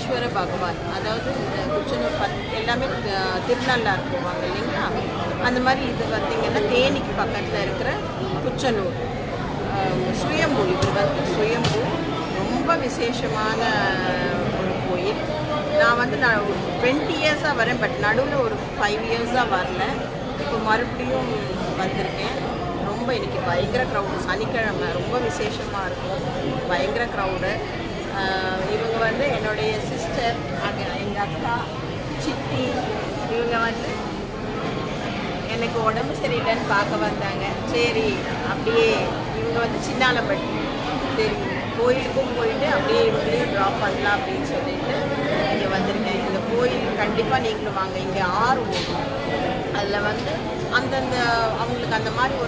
ஈஸ்வர பகவான், அதாவது இந்த குச்சனூர் எல்லாமே திருநள்ளாறு போவாங்க இல்லைங்களா, அந்த மாதிரி இது பார்த்திங்கன்னா தேனிக்கு பக்கத்தில் இருக்கிற குச்சனூர் சுயம்பு. இது வந்து சுயம்பு ரொம்ப விசேஷமான ஒரு கோயில். நான் 20 இயர்ஸாக வரேன், பட் நடுவில் ஒரு 5 இயர்ஸாக வரல. இப்போ மறுபடியும் வந்திருக்கேன். ரொம்ப இன்றைக்கி பயங்கர க்ரௌடு, சனிக்கிழமை ரொம்ப விசேஷமாக இருக்கும், பயங்கர க்ரௌடு. இவங்க வந்து என்னுடைய சிஸ்டர், எங்கள் அக்கா, சித்தி, இவங்க வந்து எனக்கு உடம்பு சரியில்லைன்னு பார்க்க வந்தாங்க. சரி அப்படியே இவங்க வந்து சின்னாலப்பட்டி, சரி கோயிலுக்கும் போயிட்டு அப்படியே இவங்களையும் ட்ராப் பண்ணலாம் அப்படின்னு சொல்லிட்டு இங்கே வந்திருக்கேன். இந்த கோயில் கண்டிப்பாக நீங்களும் வாங்க. இங்கே ஆறு ஓடும், அதில் வந்து அந்தந்த அவங்களுக்கு அந்த மாதிரி ஒரு